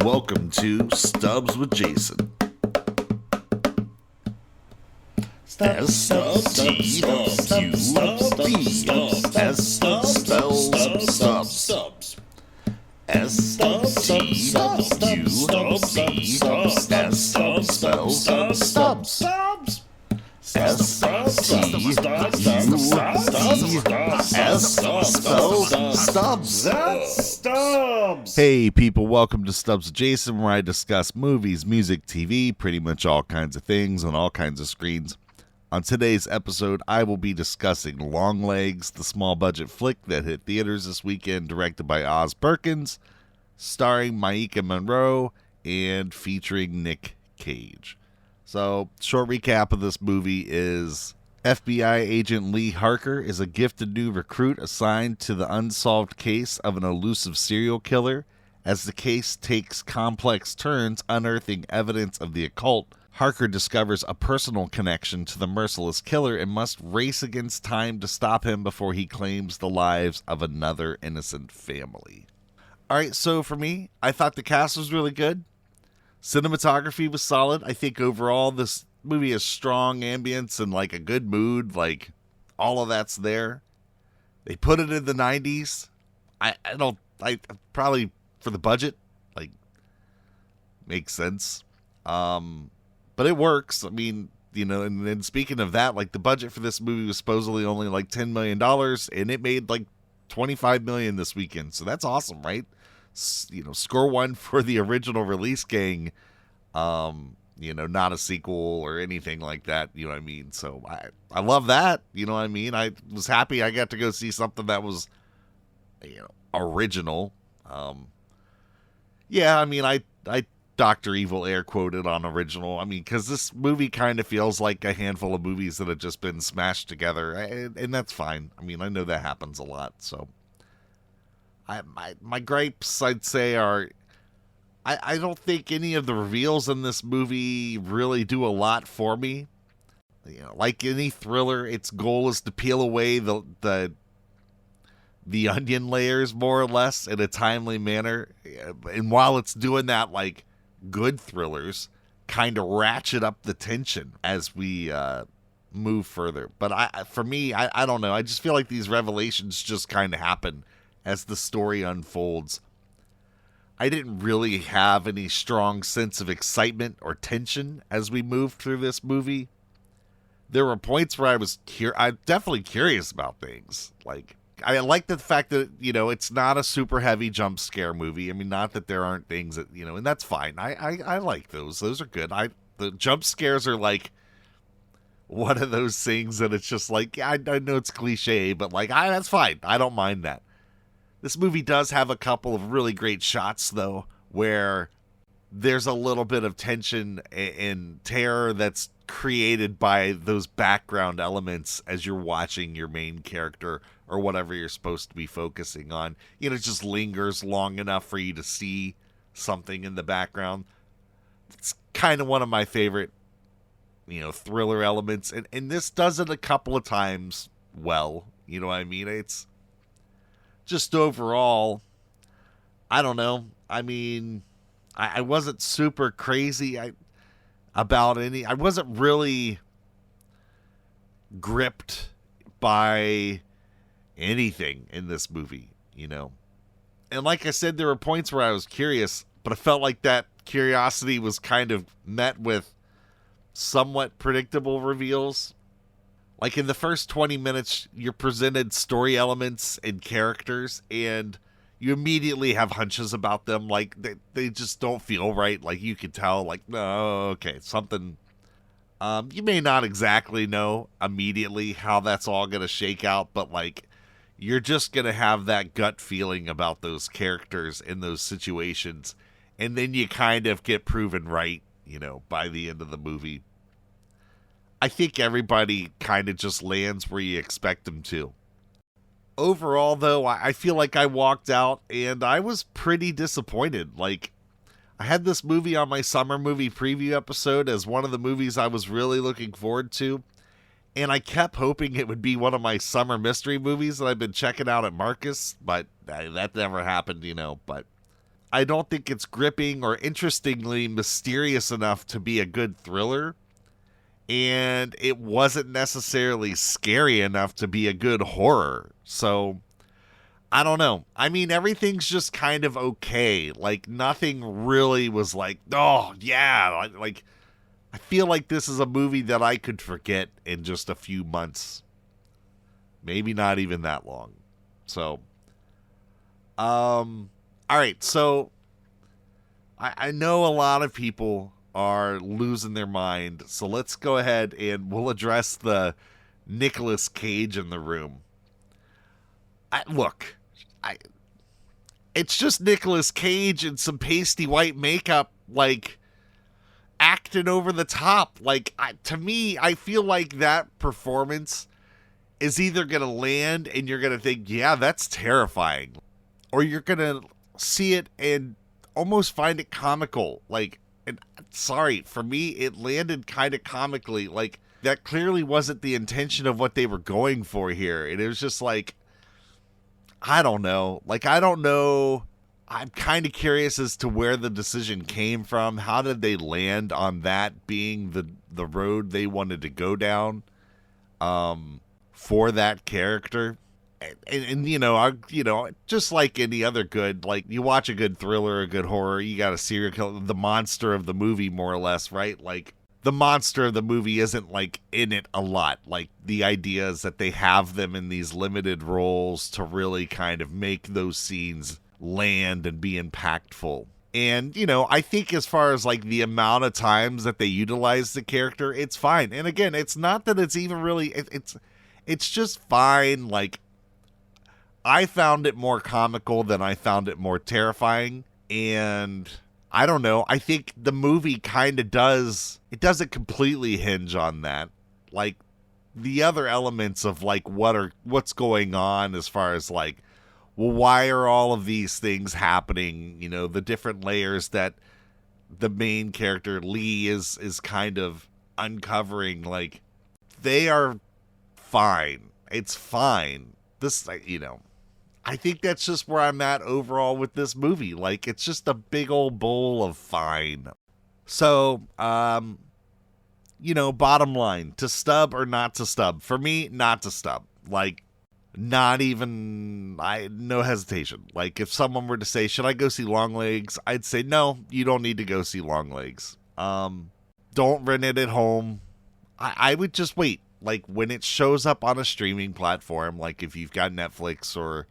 Welcome to Stubs with Jason. Stubs. Hey people, welcome to Stubs with Jason, where I discuss movies, music, TV, pretty much all kinds of things on all kinds of screens. On today's episode, I will be discussing Longlegs, the small budget flick that hit theaters this weekend, directed by Oz Perkins, starring Maika Monroe, and featuring Nick Cage. So, short recap of this movie is FBI agent Lee Harker is a gifted new recruit assigned to the unsolved case of an elusive serial killer. As the case takes complex turns, unearthing evidence of the occult, Harker discovers a personal connection to the merciless killer and must race against time to stop him before he claims the lives of another innocent family. Alright, so for me, I thought the cast was really good. Cinematography was solid. I think overall this movie has strong ambience and like a good mood. Like all of that's there. They put it in the 90s. I probably for the budget, like makes sense. But it works. I mean, you know, and then speaking of that, like the budget for this movie was supposedly only like $10 million and it made like $25 million this weekend. So that's awesome, right? You know, score one for the original release gang. You know, not a sequel or anything like that, you know what I mean? So I love that, you know what I mean? I was happy I got to go see something that was, you know, original. Yeah, I mean, I Dr. Evil air quoted on original. I mean, because this movie kind of feels like a handful of movies that have just been smashed together, and that's fine. I mean, I know that happens a lot, so my gripes, I'd say, are I don't think any of the reveals in this movie really do a lot for me. You know, like any thriller, its goal is to peel away the onion layers more or less in a timely manner. And while it's doing that, like good thrillers kind of ratchet up the tension as we move further. But for me, I don't know. I just feel like these revelations just kind of happen as the story unfolds. I didn't really have any strong sense of excitement or tension as we moved through this movie. There were points where I'm definitely curious about things. Like, I like the fact that, you know, it's not a super heavy jump scare movie. I mean, not that there aren't things that, you know, and that's fine. I like those. Those are good. The jump scares are like one of those things that it's just like, I know it's cliche, but like, that's fine. I don't mind that. This movie does have a couple of really great shots, though, where there's a little bit of tension and terror that's created by those background elements as you're watching your main character or whatever you're supposed to be focusing on. You know, it just lingers long enough for you to see something in the background. It's kind of one of my favorite, you know, thriller elements. And this does it a couple of times well. You know what I mean? It's just overall, I don't know. I mean, I wasn't super crazy about any. I wasn't really gripped by anything in this movie, you know. And like I said, there were points where I was curious, but I felt like that curiosity was kind of met with somewhat predictable reveals. Like in the first 20 minutes, you're presented story elements and characters, and you immediately have hunches about them. Like they just don't feel right. Like you can tell, like, no, okay, something. You may not exactly know immediately how that's all going to shake out, but like you're just going to have that gut feeling about those characters in those situations. And then you kind of get proven right, you know, by the end of the movie. I think everybody kind of just lands where you expect them to. Overall, though, I feel like I walked out and I was pretty disappointed. Like, I had this movie on my summer movie preview episode as one of the movies I was really looking forward to. And I kept hoping it would be one of my summer mystery movies that I've been checking out at Marcus, but that never happened, you know. But I don't think it's gripping or interestingly mysterious enough to be a good thriller. And it wasn't necessarily scary enough to be a good horror. So, I don't know. I mean, everything's just kind of okay. Like, nothing really was like, oh, yeah. Like, I feel like this is a movie that I could forget in just a few months. Maybe not even that long. So, all right. So, I know a lot of people are losing their mind. So let's go ahead and we'll address the Nicolas Cage in the room. Look, it's just Nicolas Cage and some pasty white makeup, like, acting over the top. Like, to me, I feel like that performance is either going to land and you're going to think, yeah, that's terrifying. Or you're going to see it and almost find it comical. Like, and sorry, for me, it landed kind of comically. Like, that clearly wasn't the intention of what they were going for here. And it was just like, I don't know. Like, I don't know. I'm kind of curious as to where the decision came from. How did they land on that being the road they wanted to go down for that character? And just like any other good, like, you watch a good thriller, a good horror, you got a serial killer, the monster of the movie, more or less, right? Like, the monster of the movie isn't, like, in it a lot. Like, the idea is that they have them in these limited roles to really kind of make those scenes land and be impactful. And, I think as far as, like, the amount of times that they utilize the character, it's fine. And again, it's not that it's even really, it's just fine. Like, I found it more comical than I found it more terrifying. And I don't know. I think the movie kind of it doesn't completely hinge on that. Like, the other elements of, like, what's going on as far as, like, well, why are all of these things happening? The different layers that the main character Lee is kind of uncovering, like, they are fine. It's fine. This, I think that's just where I'm at overall with this movie. Like, it's just a big old bowl of fine. So, bottom line, to stub or not to stub? For me, not to stub. Like, not even, no hesitation. Like, if someone were to say, should I go see Longlegs? I'd say, no, you don't need to go see Longlegs. Don't rent it at home. I would just wait. Like, when it shows up on a streaming platform, like if you've got Netflix or,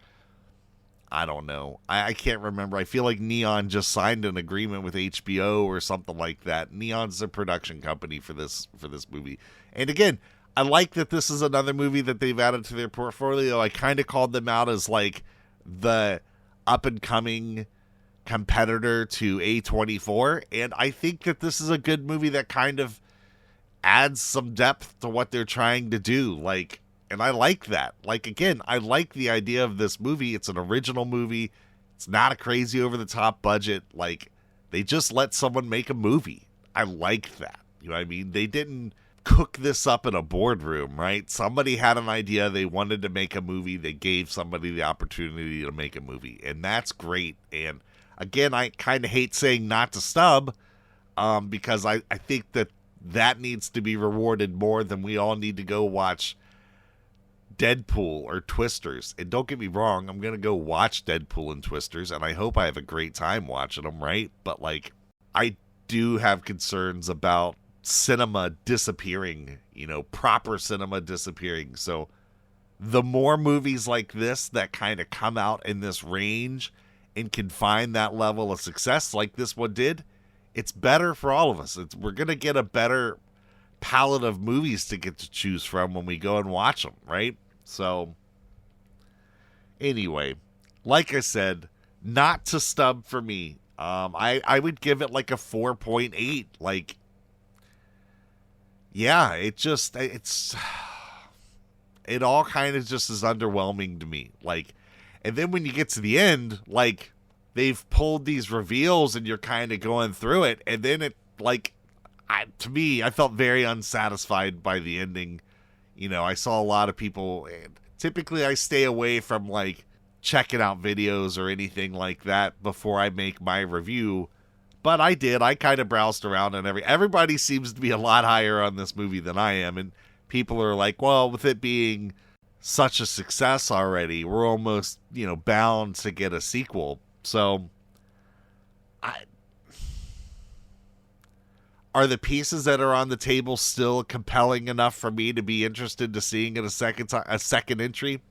I don't know. I can't remember. I feel like Neon just signed an agreement with HBO or something like that. Neon's the production company for this movie. And again, I like that this is another movie that they've added to their portfolio. I kind of called them out as, like, the up-and-coming competitor to A24. And I think that this is a good movie that kind of adds some depth to what they're trying to do. Like, and I like that. Like, again, I like the idea of this movie. It's an original movie. It's not a crazy over-the-top budget. Like, they just let someone make a movie. I like that. You know what I mean? They didn't cook this up in a boardroom, right? Somebody had an idea. They wanted to make a movie. They gave somebody the opportunity to make a movie. And that's great. And again, I kind of hate saying not to stub because I think that needs to be rewarded more than we all need to go watch Deadpool or Twisters. And don't get me wrong, I'm going to go watch Deadpool and Twisters, and I hope I have a great time watching them, right? But, like, I do have concerns about cinema disappearing, proper cinema disappearing. So the more movies like this that kind of come out in this range and can find that level of success like this one did, it's better for all of us. We're going to get a better palette of movies to get to choose from when we go and watch them, right? So, anyway, like I said, not to stub for me. I would give it like a 4.8. Like, yeah, it all kind of just is underwhelming to me. Like, and then when you get to the end, like, they've pulled these reveals and you're kind of going through it, and then it, like, to me, I felt very unsatisfied by the ending. I saw a lot of people, and typically I stay away from, like, checking out videos or anything like that before I make my review. But I did. I kind of browsed around, and everybody seems to be a lot higher on this movie than I am. And people are like, well, with it being such a success already, we're almost, bound to get a sequel. So, are the pieces that are on the table still compelling enough for me to be interested to seeing it a second entry?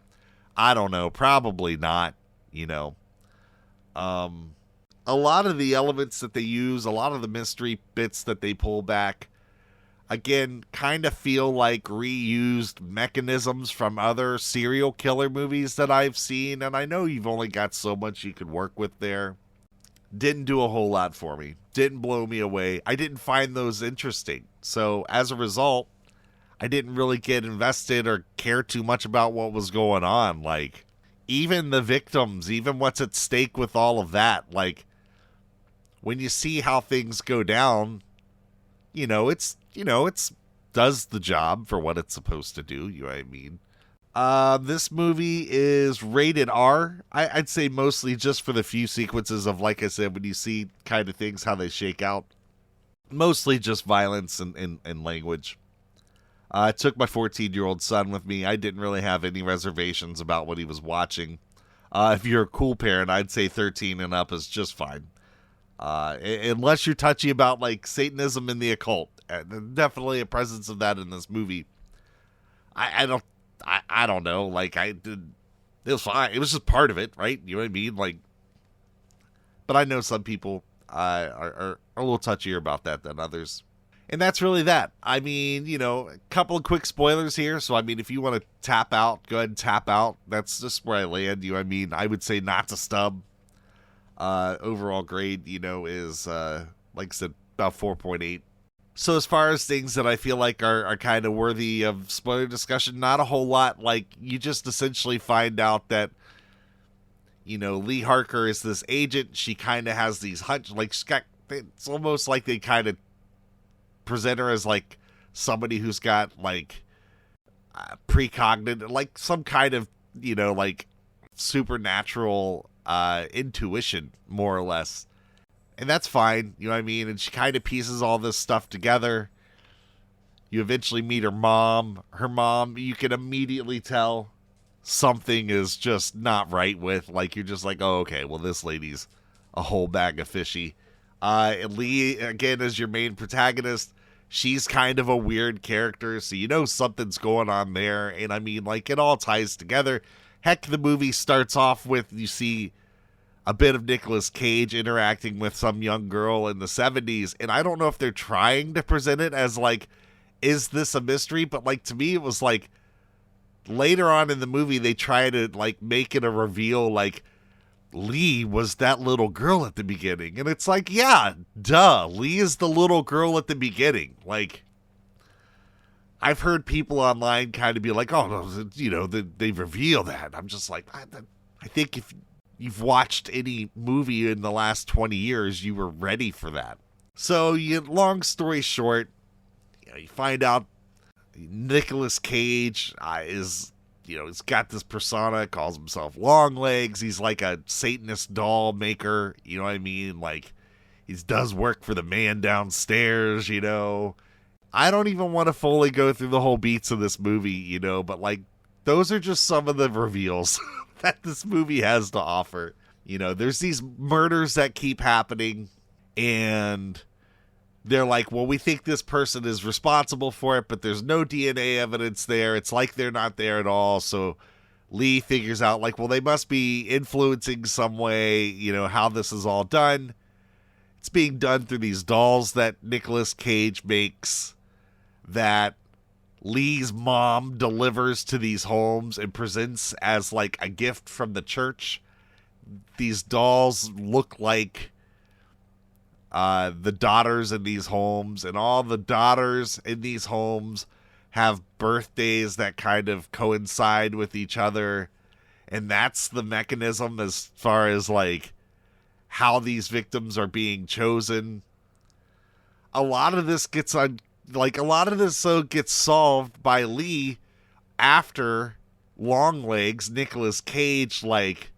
I don't know. Probably not. A lot of the elements that they use, a lot of the mystery bits that they pull back, again, kind of feel like reused mechanisms from other serial killer movies that I've seen, and I know you've only got so much you can work with there. Didn't do a whole lot for me. Didn't blow me away. I didn't find those interesting. So, as a result, I didn't really get invested or care too much about what was going on. Like, even the victims, even what's at stake with all of that, like, when you see how things go down, it's does the job for what it's supposed to do. You know what I mean? This movie is rated R. I'd say mostly just for the few sequences of, like I said, when you see kind of things, how they shake out. Mostly just violence and language. I took my 14-year-old son with me. I didn't really have any reservations about what he was watching. If you're a cool parent, I'd say 13 and up is just fine. Unless you're touchy about, like, Satanism and the occult. Definitely a presence of that in this movie. I don't know. Like, it was fine. It was just part of it, right? You know what I mean? Like, but I know some people are a little touchier about that than others. And that's really that. I mean, a couple of quick spoilers here. So, I mean, if you want to tap out, go ahead and tap out. That's just where I land. You know what I mean? I would say not to stub. Overall grade, is, like I said, about 4.8. So as far as things that I feel like are kind of worthy of spoiler discussion, not a whole lot. Like, you just essentially find out that, Lee Harker is this agent. She kind of has these like, it's almost like they kind of present her as, like, somebody who's got, like, precognitive, like, some kind of, like, supernatural intuition, more or less. And that's fine, you know what I mean? And she kind of pieces all this stuff together. You eventually meet her mom. Her mom, you can immediately tell something is just not right with. Like, you're just like, oh, okay, well, this lady's a whole bag of fishy. Lee, again, is your main protagonist. She's kind of a weird character, so something's going on there. And I mean, like, it all ties together. Heck, the movie starts off with, you see a bit of Nicolas Cage interacting with some young girl in the 70s, and I don't know if they're trying to present it as, like, is this a mystery? But, like, to me, it was like, later on in the movie, they try to, like, make it a reveal, like, Lee was that little girl at the beginning. And it's like, yeah, duh, Lee is the little girl at the beginning. Like, I've heard people online kind of be like, oh, no, they reveal that. I'm just like, I think if you've watched any movie in the last 20 years, you were ready for that. So, long story short, you find out Nicolas Cage is, he's got this persona, calls himself Longlegs. He's like a Satanist doll maker, you know what I mean? Like, he does work for the man downstairs, I don't even want to fully go through the whole beats of this movie, but, like, those are just some of the reveals that this movie has to offer. There's these murders that keep happening, and they're like, well, we think this person is responsible for it, but there's no DNA evidence there. It's like they're not there at all. So Lee figures out, like, well, they must be influencing some way, how this is all done. It's being done through these dolls that Nicolas Cage makes that Lee's mom delivers to these homes and presents as, like, a gift from the church. These dolls look like the daughters in these homes, and all the daughters in these homes have birthdays that kind of coincide with each other. And that's the mechanism as far as, like, how these victims are being chosen. A lot of this gets gets solved by Lee after Longlegs, Nicolas Cage, like,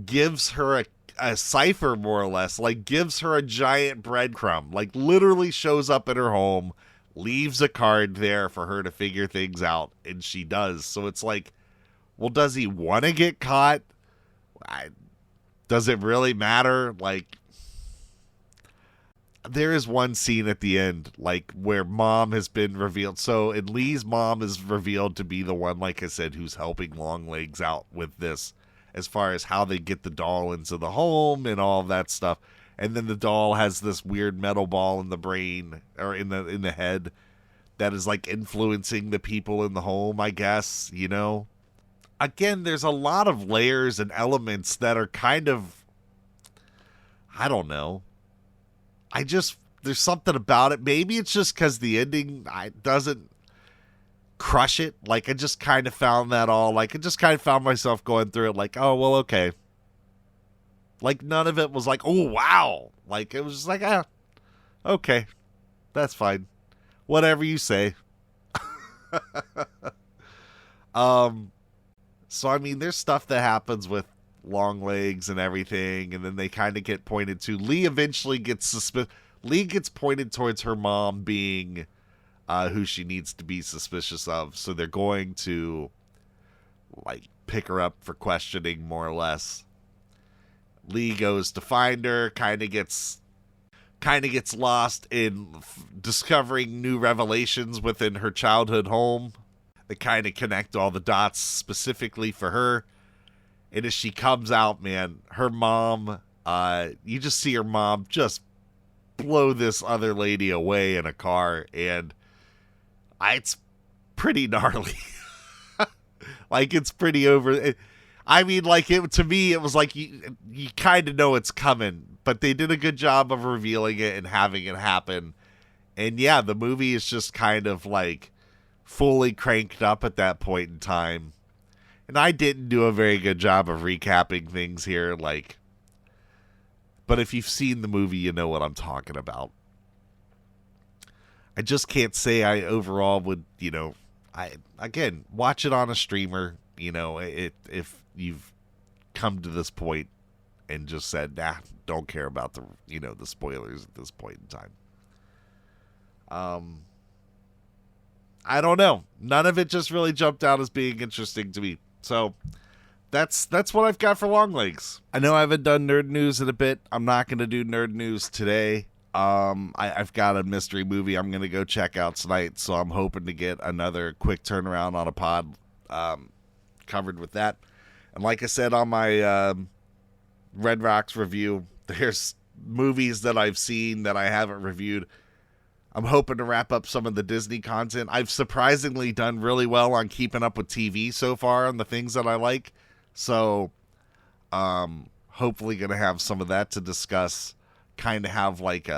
gives her a cipher, more or less, like gives her a giant breadcrumb, like literally shows up at her home, leaves a card there for her to figure things out, and she does. So it's like, well, does he want to get caught? Does it really matter? Like, there is one scene at the end, like, where mom has been revealed. So, and Lee's mom is revealed to be the one, like I said, who's helping Longlegs out with this, as far as how they get the doll into the home and all that stuff. And then the doll has this weird metal ball in the brain, or in the head, that is like influencing the people in the home, I guess, you know? Again, there's a lot of layers and elements that are kind of, I don't know. There's something about it. Maybe it's just because the ending doesn't crush it. Like, I just kind of found that all, like, I just kind of found myself going through it like, oh, well, okay. Like, none of it was like, oh, wow. Like, it was just like, okay, that's fine. Whatever you say. So, I mean, there's stuff that happens with Longlegs and everything, and then they kind of get pointed to. Lee eventually gets Lee gets pointed towards her mom being who she needs to be suspicious of, so they're going to, like, pick her up for questioning, more or less. Lee goes to find her, kind of gets lost in discovering new revelations within her childhood home that kind of connect all the dots specifically for her. And as she comes out, man, her mom, you just see her mom just blow this other lady away in a car, and it's pretty gnarly. Like, it's pretty over. I mean, like, to me, it was like you kind of know it's coming, but they did a good job of revealing it and having it happen. And yeah, the movie is just kind of like fully cranked up at that point in time. And I didn't do a very good job of recapping things here, like, but if you've seen the movie, you know what I'm talking about. I just can't say I overall would, you know, again, watch it on a streamer, you know, if you've come to this point and just said, nah, don't care about the, you know, the spoilers at this point in time. I don't know. None of it just really jumped out as being interesting to me. So that's what I've got for Longlegs. I know I haven't done nerd news in a bit. I'm not going to do nerd news today. I've got a mystery movie I'm going to go check out tonight, so I'm hoping to get another quick turnaround on a pod covered with that. And like I said on my Red Rocks review, there's movies that I've seen that I haven't reviewed. I'm hoping to wrap up some of the Disney content. I've surprisingly done really well on keeping up with TV so far on the things that I like. So, hopefully going to have some of that to discuss. Kind of have like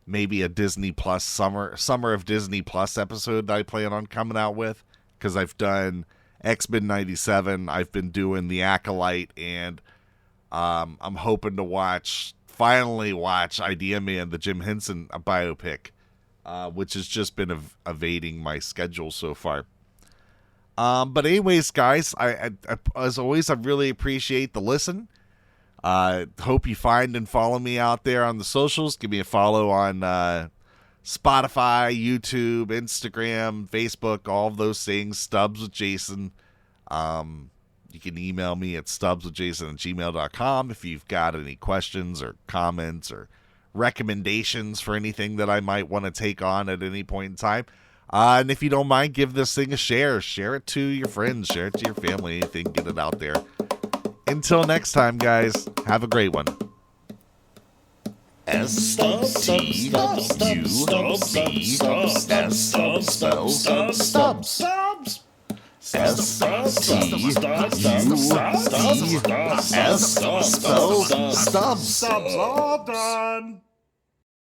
maybe a Disney Plus summer of Disney Plus episode that I plan on coming out with. Because I've done X-Men 97. I've been doing The Acolyte. And I'm hoping to finally watch Idea Man, the Jim Henson biopic. Which has just been evading my schedule so far. But anyways, guys, I as always, I really appreciate the listen. Hope you find and follow me out there on the socials. Give me a follow on Spotify, YouTube, Instagram, Facebook, all of those things. Stubs with Jason. You can email me at stubswithjason@gmail.com if you've got any questions or comments or recommendations for anything that I might want to take on at any point in time. And if you don't mind, give this thing a share. Share it to your friends. Share it to your family. Anything, get it out there. Until next time, guys, have a great one. Stubs. All done.